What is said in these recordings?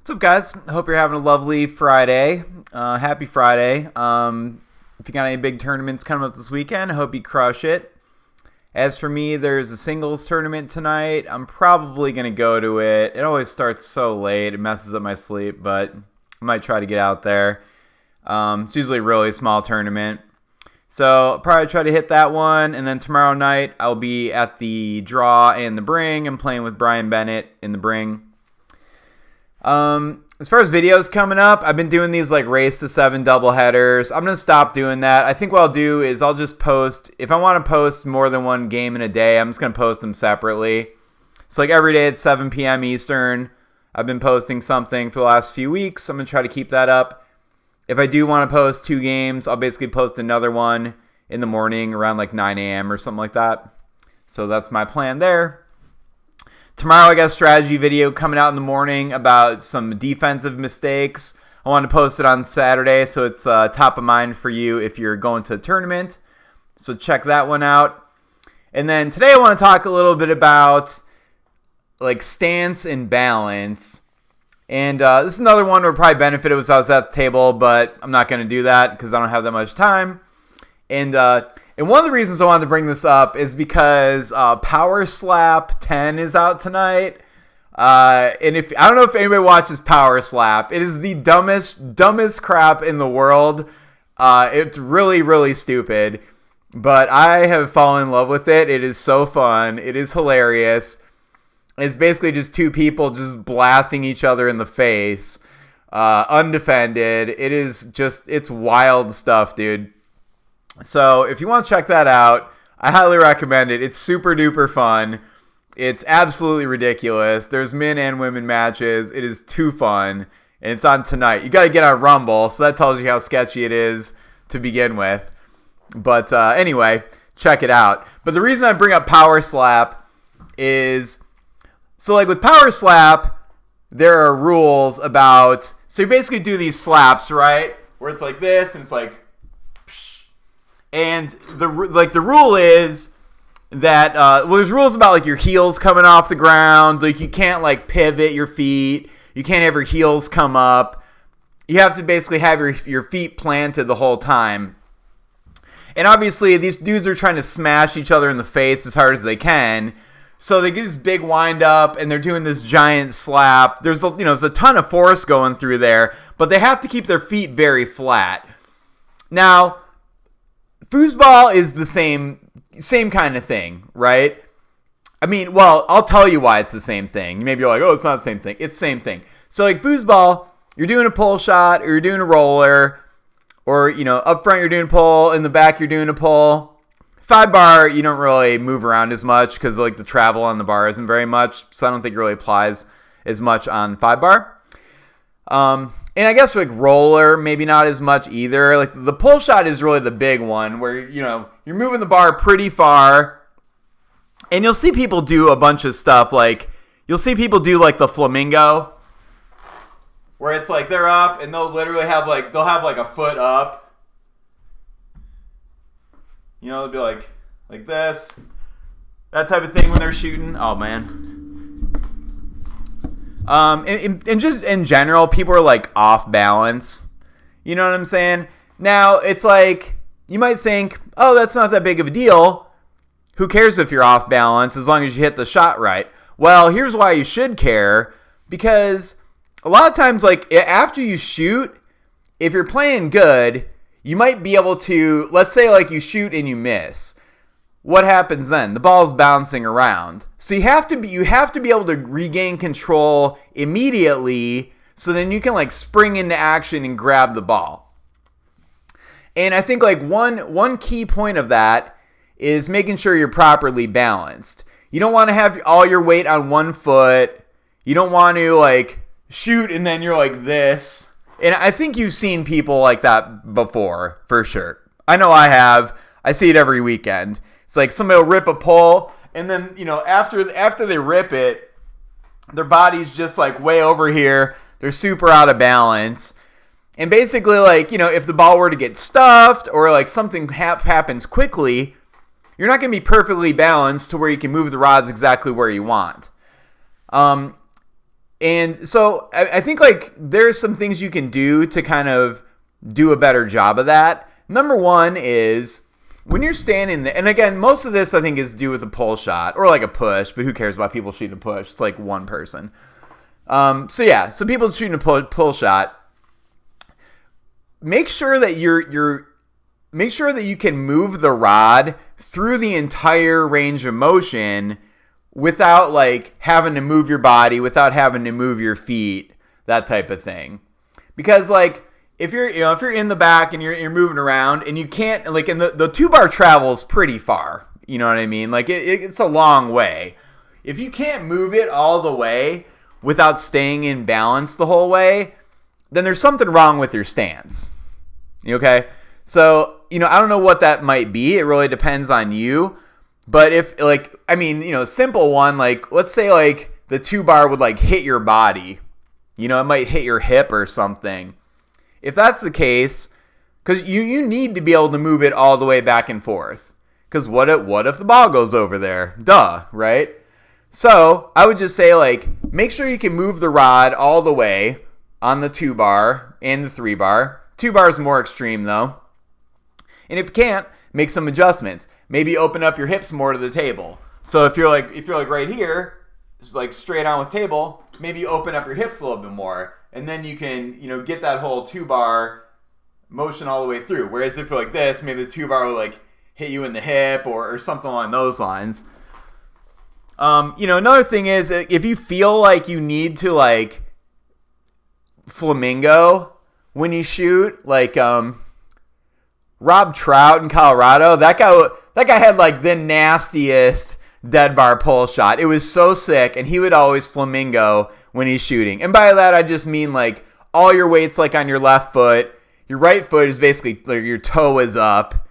What's up, guys? I hope you're having a lovely Friday. Happy Friday. If you got any big tournaments coming up this weekend, I hope you crush it. As for me, there's a singles tournament tonight. I'm probably going to go to it. It always starts so late. It messes up my sleep, but I might try to get out there. It's usually a really small tournament. So I'll probably try to hit that one. And then tomorrow night, I'll be at the Draw and the Bring. I'm playing with Brian Bennett in the Bring. As far as videos coming up, I've been doing these like race to 7 double headers. I'm going to stop doing that. I think what I'll do is I'll just post, if I want to post more than one game in a day, I'm just going to post them separately. So like every day at 7 p.m. Eastern, I've been posting something for the last few weeks. I'm going to try to keep that up. If I do want to post 2 games, I'll basically post another one in the morning around like 9 a.m. or something like that. So that's my plan there. Tomorrow I got a strategy video coming out in the morning about some defensive mistakes. I wanted to post it on Saturday, so it's top of mind for you if you're going to the tournament. So check that one out. And then today I want to talk a little bit about like stance and balance. And this is another one where probably benefited if I was at the table, but I'm not going to do that because I don't have that much time. And one of the reasons I wanted to bring this up is because Power Slap 10 is out tonight. And if I don't know if anybody watches Power Slap, it is the dumbest crap in the world. It's really, really stupid. But I have fallen in love with it. It is so fun. It is hilarious. It's basically just 2 people just blasting each other in the face, undefended. It's wild stuff, dude. So if you want to check that out, I highly recommend it. It's super duper fun. It's absolutely ridiculous. There's men and women matches. It is too fun. And it's on tonight. You got to get on Rumble, so that tells you how sketchy it is to begin with. But anyway, check it out. But the reason I bring up Power Slap is, so like with Power Slap, there are rules about, so you basically do these slaps, right? Where it's like this, and it's like, and the rule is that there's rules about like your heels coming off the ground. Like you can't like pivot your feet. You can't have your heels come up. You have to basically have your feet planted the whole time. And obviously these dudes are trying to smash each other in the face as hard as they can. So they get this big wind up and they're doing this giant slap. There's a ton of force going through there, but they have to keep their feet very flat. Now, foosball is the same kind of thing, right? I mean, well, I'll tell you why it's the same thing. Maybe you're like, oh, it's not the same thing. It's the same thing. So like foosball, you're doing a pull shot or you're doing a roller, or up front you're doing a pull, in the back you're doing a pull. 5-bar, you don't really move around as much because like the travel on the bar isn't very much, so I don't think it really applies as much on 5-bar. And I guess like roller, maybe not as much either. Like the pull shot is really the big one where, you're moving the bar pretty far. And you'll see people do a bunch of stuff. Like you'll see people do like the flamingo, where it's like they're up and they'll literally have like a foot up. They'll be like this. That type of thing when they're shooting. Oh man. And just in general, people are like off balance. You know what I'm saying? Now, it's like, you might think, oh, that's not that big of a deal. Who cares if you're off balance as long as you hit the shot right? Well, here's why you should care. Because a lot of times, like, after you shoot, if you're playing good, you might be able to, let's say, like, you shoot and you miss. What happens then? The ball's bouncing around. So you have to be able to regain control immediately, so then you can like spring into action and grab the ball. And I think like one key point of that is making sure you're properly balanced. You don't want to have all your weight on one foot. You don't want to like shoot and then you're like this. And I think you've seen people like that before, for sure. I know I have. I see it every weekend. It's like somebody will rip a pull, and then, after they rip it, their body's just like way over here. They're super out of balance. And basically, like, if the ball were to get stuffed or like something happens quickly, you're not going to be perfectly balanced to where you can move the rods exactly where you want. And so I think like there's some things you can do to kind of do a better job of that. Number one is when you're standing there, and again, most of this I think is due with a pull shot or like a push, but who cares about people shooting a push? It's like one person. So people shooting a pull shot. Make sure that make sure that you can move the rod through the entire range of motion without like having to move your body, without having to move your feet, that type of thing. Because like if you're in the back and you're moving around and you can't like, and the 2-bar travels pretty far, you know what I mean? Like it's a long way. If you can't move it all the way without staying in balance the whole way, then there's something wrong with your stance. Okay? So, I don't know what that might be. It really depends on you. But if like, simple one, like let's say like the 2-bar would like hit your body, it might hit your hip or something. If that's the case, because you need to be able to move it all the way back and forth. Because what if the ball goes over there? Duh, right? So I would just say like, make sure you can move the rod all the way on the 2-bar and the 3-bar. 2-bar is more extreme though. And if you can't, make some adjustments. Maybe open up your hips more to the table. So if you're like right here, just like straight on with table, maybe open up your hips a little bit more. And then you can, get that whole 2-bar motion all the way through. Whereas if you're like this, maybe the 2-bar will like hit you in the hip or something along those lines. Another thing is if you feel like you need to like flamingo when you shoot, like Rob Trout in Colorado, that guy had like the nastiest dead bar pull shot. It was so sick, and he would always flamingo when he's shooting. And by that, I just mean like all your weight's like on your left foot. Your right foot is basically like your toe is up.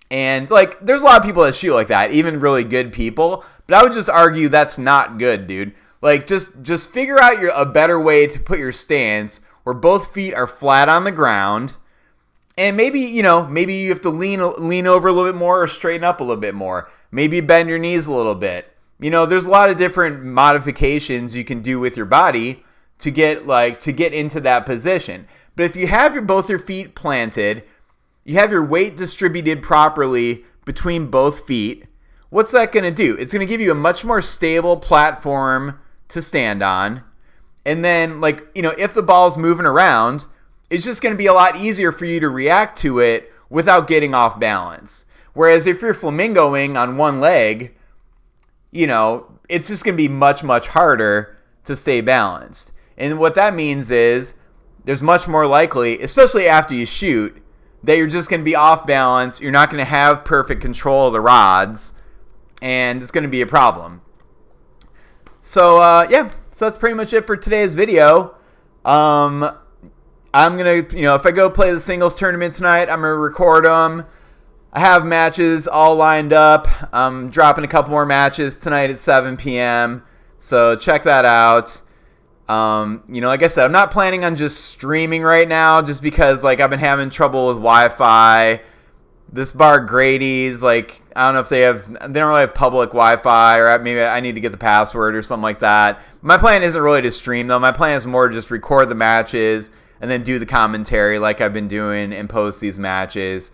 And like there's a lot of people that shoot like that, even really good people. But I would just argue that's not good, dude. Like just figure out a better way to put your stance where both feet are flat on the ground. And maybe you have to lean over a little bit more or straighten up a little bit more. Maybe bend your knees a little bit. There's a lot of different modifications you can do with your body to get into that position. But if you have both your feet planted, you have your weight distributed properly between both feet, what's that going to do? It's going to give you a much more stable platform to stand on. And then if the ball's moving around, it's just going to be a lot easier for you to react to it without getting off balance. Whereas if you're flamingoing on one leg, it's just going to be much, much harder to stay balanced. And what that means is there's much more likely, especially after you shoot, that you're just going to be off balance. You're not going to have perfect control of the rods, and it's going to be a problem. So, so that's pretty much it for today's video. I'm going to, if I go play the singles tournament tonight, I'm going to record them. I have matches all lined up. I'm dropping a couple more matches tonight at 7 p.m. So check that out. Like I said, I'm not planning on just streaming right now just because like I've been having trouble with Wi-Fi. This bar Grady's, like, I don't know if they don't really have public Wi-Fi, or maybe I need to get the password or something like that. My plan isn't really to stream though. My plan is more to just record the matches and then do the commentary like I've been doing and post these matches.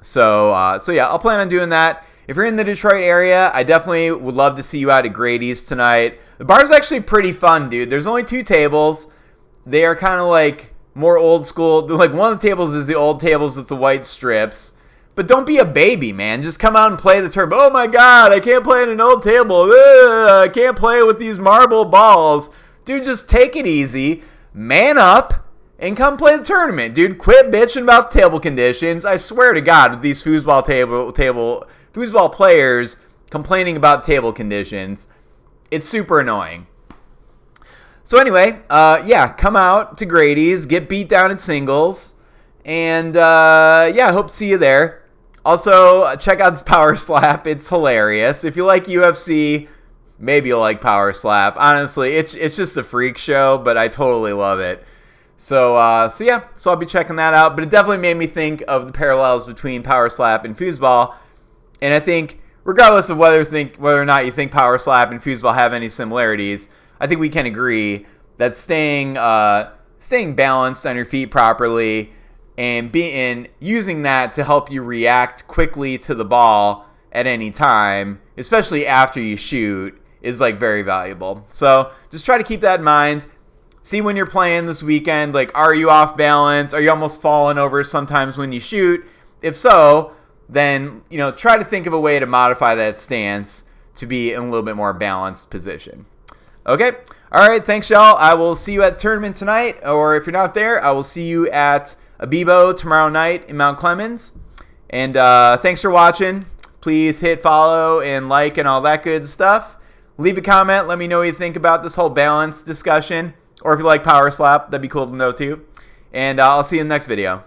So yeah, I'll plan on doing that. If you're in the Detroit area, I definitely would love to see you out at Grady's tonight. The bar's actually pretty fun, dude. There's only 2 tables. They are kind of like more old school. Like one of the tables is the old tables with the white strips. But don't be a baby, man. Just come out and play the tournament. Oh my God, I can't play at an old table. Ugh, I can't play with these marble balls. Dude, just take it easy. Man up. And come play the tournament, dude. Quit bitching about the table conditions. I swear to God, with these foosball foosball players complaining about table conditions, it's super annoying. So anyway, come out to Grady's, get beat down in singles, and I hope to see you there. Also, check out this Power Slap. It's hilarious. If you like UFC, maybe you'll like Power Slap. Honestly, it's just a freak show, but I totally love it. So I'll be checking that out. But it definitely made me think of the parallels between Power Slap and foosball. And I think, regardless of whether or not you think Power Slap and foosball have any similarities, I think we can agree that's staying balanced on your feet properly and using that to help you react quickly to the ball at any time, especially after you shoot, is like very valuable. So just try to keep that in mind. See when you're playing this weekend, like, are you off balance? Are you almost falling over sometimes when you shoot? If so, then, try to think of a way to modify that stance to be in a little bit more balanced position. Okay. All right. Thanks, y'all. I will see you at the tournament tonight, or if you're not there, I will see you at Abibo tomorrow night in Mount Clemens. And thanks for watching. Please hit follow and like and all that good stuff. Leave a comment. Let me know what you think about this whole balance discussion. Or if you like Power Slap, that'd be cool to know too. And I'll see you in the next video.